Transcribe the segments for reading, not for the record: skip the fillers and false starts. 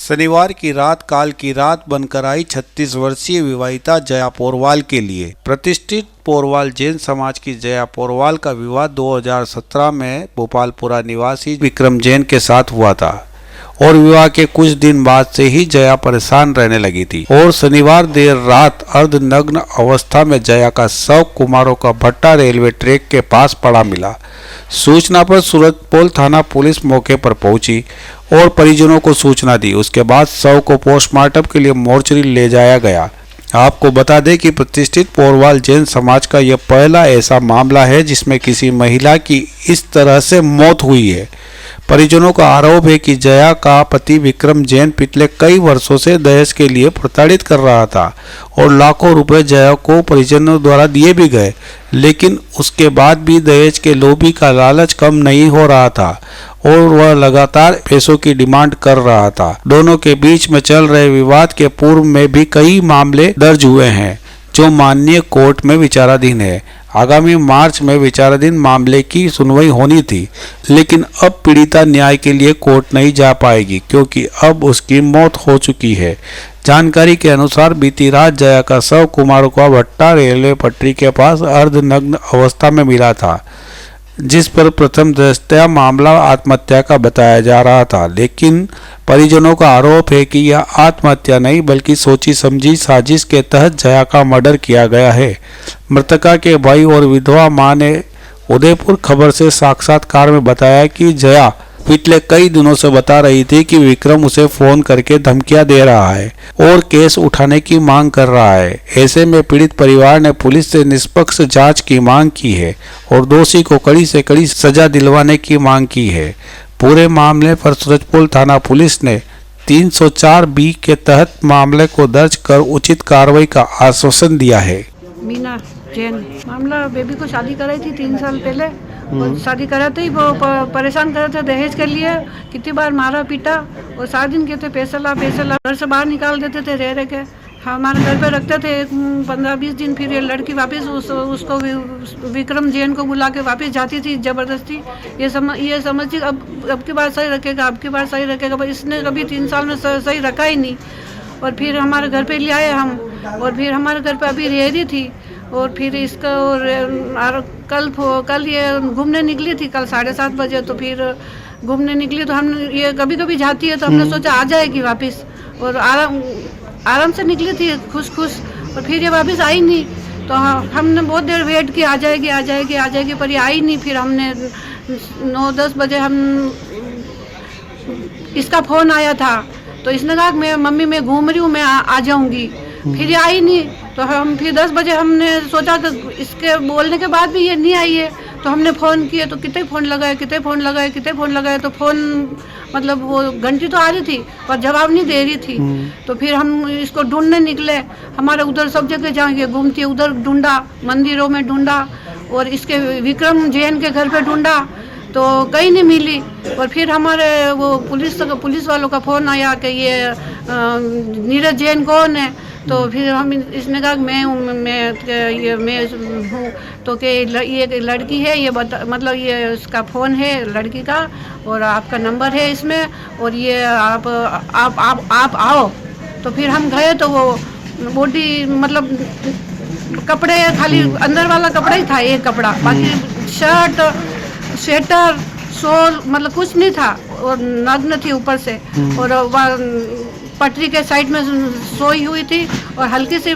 शनिवार की रात काल की रात बनकर आई 36 वर्षीय विवाहिता जया पोरवाल के लिए। प्रतिष्ठित पोरवाल जैन समाज की जया पोरवाल का विवाह 2017 में भोपालपुरा निवासी विक्रम जैन के साथ हुआ था और विवाह के कुछ दिन बाद से ही जया परेशान रहने लगी थी और शनिवार देर रात अर्धनग्न अवस्था में जया का शव कुमारों का भट्टा रेलवे ट्रैक के पास पड़ा मिला। सूचना पर सूरजपोल थाना पुलिस मौके पर पहुंची और परिजनों को सूचना दी। उसके बाद शव को पोस्टमार्टम के लिए मोर्चरी ले जाया गया। आपको बता दें कि प्रतिष्ठित पोरवाल जैन समाज का यह पहला ऐसा मामला है जिसमें किसी महिला की इस तरह से मौत हुई है। परिजनों का आरोप है कि जया का पति विक्रम जैन पिछले कई वर्षों से दहेज के लिए प्रताड़ित कर रहा था और लाखों रुपए जया को परिजनों द्वारा दिए भी गए, लेकिन उसके बाद भी दहेज के लोभी का लालच कम नहीं हो रहा था और वह लगातार पैसों की डिमांड कर रहा था। दोनों के बीच में चल रहे विवाद के पूर्व में भी कई मामले दर्ज हुए हैं जो माननीय कोर्ट में विचाराधीन है। आगामी मार्च में विचाराधीन मामले की सुनवाई होनी थी, लेकिन अब पीड़िता न्याय के लिए कोर्ट नहीं जा पाएगी क्योंकि अब उसकी मौत हो चुकी है। जानकारी के अनुसार बीती रात जया का शव कुमारों का भट्टा रेलवे पटरी के पास अर्धनग्न अवस्था में मिला था, जिस पर प्रथम दृष्टया मामला आत्महत्या का बताया जा रहा था, लेकिन परिजनों का आरोप है कि यह आत्महत्या नहीं बल्कि सोची समझी साजिश के तहत जया का मर्डर किया गया है। मृतका के भाई और विधवा मां ने उदयपुर खबर से साक्षात्कार में बताया कि जया पिछले कई दिनों से बता रही थी कि विक्रम उसे फोन करके धमकियां दे रहा है और केस उठाने की मांग कर रहा है। ऐसे में पीड़ित परिवार ने पुलिस से निष्पक्ष जांच की मांग की है और दोषी को कड़ी से कड़ी सजा दिलवाने की मांग की है। पूरे मामले पर सूरजपोल थाना पुलिस ने 304B के तहत मामले को दर्ज कर उचित कार्रवाई का आश्वासन दिया है। मीना जैन मामला बेबी को शादी कराई थी 3 साल पहले और शादी कराते ही वो परेशान कर रहे थे दहेज के लिए। कितनी बार मारा पीटा और 7 दिन कहते पैसा ला घर से बाहर निकाल देते थे रह के। हमारे घर पे रखते थे 15-20 दिन, फिर ये लड़की वापस उसको विक्रम जैन को बुला के वापस जाती थी ज़बरदस्ती। ये समझती अब की बार सही रखेगा, अब की बार सही रखेगा, पर इसने कभी 3 साल में सही रखा ही नहीं। और फिर हमारे घर पे ले आए हम और फिर हमारे घर पे अभी रह रही थी और फिर इसका और कल ये घूमने निकली थी कल 7:30 बजे। तो फिर घूमने निकली तो हम ये कभी कभी जाती है तो हमने सोचा आ जाएगी वापस और आराम से निकली थी खुश और फिर ये वापस आई नहीं। तो हमने बहुत देर वेट की आ जाएगी पर ये आई नहीं। फिर हमने 9-10 बजे इसका फ़ोन आया था तो इसने कहा मैं मम्मी मैं घूम रही हूँ, मैं आ जाऊँगी। फिर ये आई नहीं तो हम फिर 10 बजे हमने सोचा कि इसके बोलने के बाद भी ये नहीं आई है तो हमने फ़ोन किए तो कितने फ़ोन लगाए तो फ़ोन मतलब वो घंटी तो आ रही थी पर जवाब नहीं दे रही थी। तो फिर हम इसको ढूंढने निकले, हमारे उधर सब जगह जहाँ ये घूमती है उधर ढूंढा, मंदिरों में ढूंढा और इसके विक्रम जैन के घर पे ढूंढा तो कहीं नहीं मिली। और फिर हमारे वो पुलिस वालों का फ़ोन आया कि ये नीरज जैन कौन है। तो फिर हम इसने कहा मैं हूँ तो कि ये लड़की है, ये मतलब ये उसका फ़ोन है लड़की का और आपका नंबर है इसमें और ये आप आओ। तो फिर हम गए तो वो बॉडी मतलब कपड़े खाली अंदर वाला कपड़ा ही था, एक कपड़ा, बाकी शर्ट स्वेटर शॉल मतलब कुछ नहीं था और नग्न थी ऊपर से और पटरी के साइड में सोई हुई थी और हल्की सी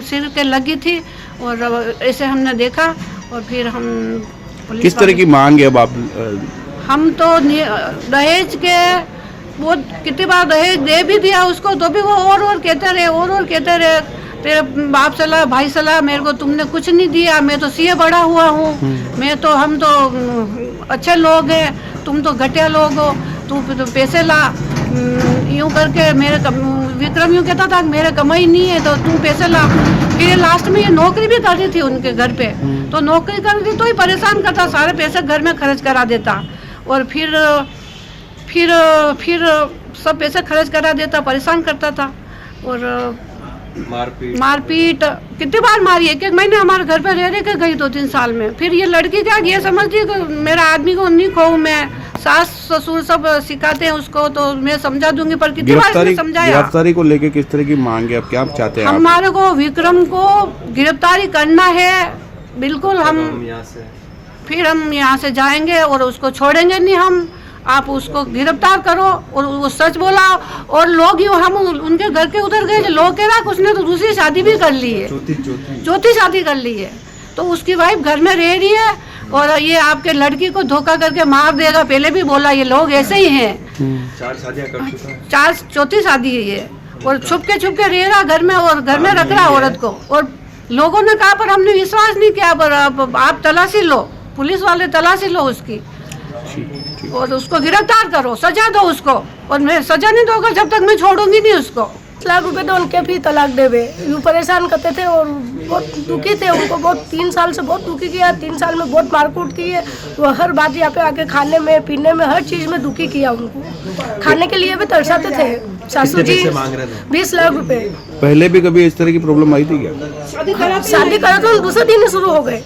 सिर के लगी थी और ऐसे हमने देखा। और फिर हम किस तरह की मांग है अब आप? हम तो दहेज के वो कितनी बार दहेज दे भी दिया उसको तो भी वो और कहते रहे तेरे बाप सलाह भाई सलाह मेरे को तुमने कुछ नहीं दिया, मैं तो सीए बड़ा हुआ हूँ, हम तो अच्छे लोग हैं, तुम तो घटिया लोग हो, तू तो पैसे ला। यूँ करके विक्रम यूँ कहता था मेरे कमाई नहीं है तो तू पैसे ला। फिर लास्ट में ये नौकरी भी कर रही थी उनके घर पे, तो नौकरी कर रही थी तो ही परेशान करता, सारे पैसे घर में खर्च करा देता और फिर सब पैसे खर्च करा देता, परेशान करता था। और मारपीट कितनी बार मारी है। 1-1 महीने हमारे घर पे रह के गई 2-3 साल में। फिर ये लड़की क्या ये समझती है कि मेरा आदमी को नहीं खोऊं मैं, सास ससुर सब सिखाते हैं उसको तो मैं समझा दूंगी, पर कितनी बार इसने समझाया। गिरफ्तारी को लेके किस तरह की मांग है, अब क्या चाहते हैं आप? हमारे को विक्रम को गिरफ्तारी करना है बिल्कुल। हम फिर हम यहाँ से जाएंगे और उसको छोड़ेंगे नहीं हम। आप उसको गिरफ्तार करो और वो सच बोला। और लोग यूँ हम उनके घर के उधर गए, लोग कह रहा उसने तो दूसरी शादी भी कर ली है, चौथी शादी कर ली है। तो उसकी वाइफ घर में रह रही है और ये आपके लड़की को धोखा करके मार देगा। पहले भी बोला ये लोग ऐसे ही हैं। 4 शादियां कर चुका है, 4 चौथी शादी है ये। और छुप के रह रहा घर में और घर में रख रहा औरत को। और लोगों ने कहा पर हमने विश्वास नहीं किया। पर आप तलाशी लो, पुलिस वाले तलाशी लो उसकी और उसको गिरफ्तार करो, सजा दो उसको। और मैं सजा नहीं दूंगा जब तक मैं छोड़ूंगी नहीं उसको। 10 लाख रुपए तो उनके भी तलाक देवे यूँ परेशान करते थे और बहुत दुखी थे। उनको बहुत 3 साल से बहुत दुखी किया। 3 साल में बहुत मारकूट की है। वो हर बात यहाँ पे आके खाने में पीने में हर चीज़ में दुखी किया उनको। खाने के लिए भी तरसाते थे। सासू जी 20 लाख रुपए। पहले भी कभी इस तरह की प्रॉब्लम आई थी क्या? शादी करा तो दूसरे दिन ही शुरू हो गए।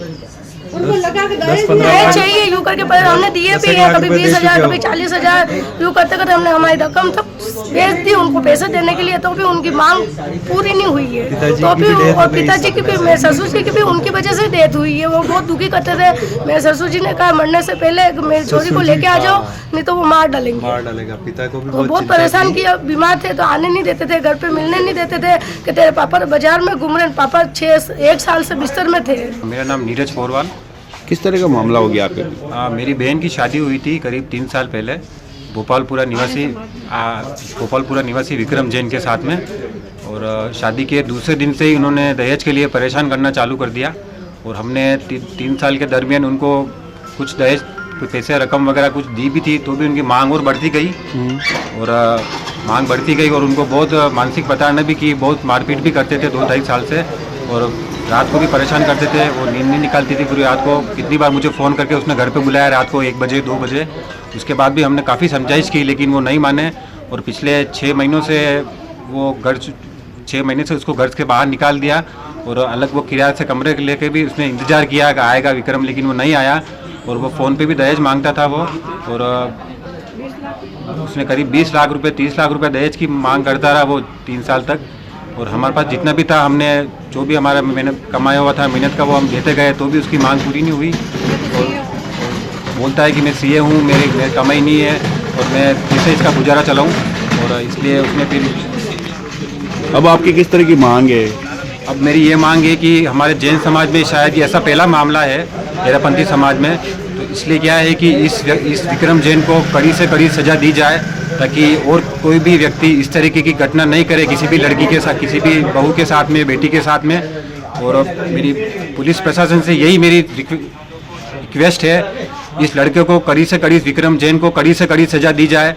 दहेज चाहिए यूँ करके पहले हमने दिए भी है, कभी 20,000 कभी 40,000 यूँ करते करते हमने हमारी रकम तक बेच दी उनको पैसे देने के लिए। तो भी उनकी मांग पूरी नहीं हुई है। तो भी और पिताजी की भी, मेरे ससुर जी की भी उनकी वजह से डेथ हुई है। वो बहुत दुखी करते थे। मेरे ससुर जी ने कहा मरने से पहले मेरी छोरी को लेके आ जाओ, नहीं तो वो मार डालेगा। पिता को भी बहुत परेशान किया। बीमार थे तो आने नहीं देते थे, घर पे मिलने नहीं देते थे कि तेरे पापा बाजार में घूम रहे। पापा 1 साल से बिस्तर में थे। मेरा नाम नीरज पोरवाल। किस तरह का मामला हो गया आपके? मेरी बहन की शादी हुई थी करीब 3 साल पहले भोपालपुरा निवासी विक्रम जैन के साथ में। और शादी के दूसरे दिन से ही उन्होंने दहेज के लिए परेशान करना चालू कर दिया। और हमने 3 साल के दरमियान उनको कुछ दहेज पैसे रकम वगैरह कुछ दी भी थी, तो भी उनकी मांग और बढ़ती गई। और उनको बहुत मानसिक प्रताड़ना भी की, बहुत मारपीट भी करते थे 2-2.5 साल से। और रात को भी परेशान करते थे। वो नींद नहीं निकालती थी पूरी रात को। कितनी बार मुझे फ़ोन करके उसने घर पे बुलाया रात को 1 बजे 2 बजे। उसके बाद भी हमने काफ़ी समझाइश की लेकिन वो नहीं माने। और पिछले 6 महीनों से वो 6 महीने से उसको घर के बाहर निकाल दिया। और अलग वो किराए से कमरे लेके भी उसने इंतज़ार किया कि आएगा विक्रम, लेकिन वो नहीं आया। और वो फ़ोन पे भी दहेज मांगता था वो। और उसने करीब 20 लाख रुपए 30 लाख रुपए दहेज की मांग करता रहा वो 3 साल तक। और हमारे पास जितना भी था हमने जो भी हमारा मेहनत कमाया हुआ था मेहनत का वो हम देते गए, तो भी उसकी मांग पूरी नहीं हुई। और बोलता है कि मैं सीए हूँ, मेरी कमाई नहीं है और मैं कैसे इसका गुजारा चलाऊँ। और इसलिए उसने फिर अब आपकी किस तरह की मांग है? अब मेरी ये मांग है कि हमारे जैन समाज में शायद ये ऐसा पहला मामला है हेरापंथी समाज में। तो इसलिए क्या है कि इस विक्रम जैन को कड़ी से कड़ी सज़ा दी जाए ताकि और कोई भी व्यक्ति इस तरीके की घटना नहीं करे किसी भी लड़की के साथ, किसी भी बहू के साथ में, बेटी के साथ में। और मेरी पुलिस प्रशासन से यही मेरी रिक्वेस्ट है, इस लड़के को कड़ी से कड़ी, विक्रम जैन को कड़ी से कड़ी सज़ा दी जाए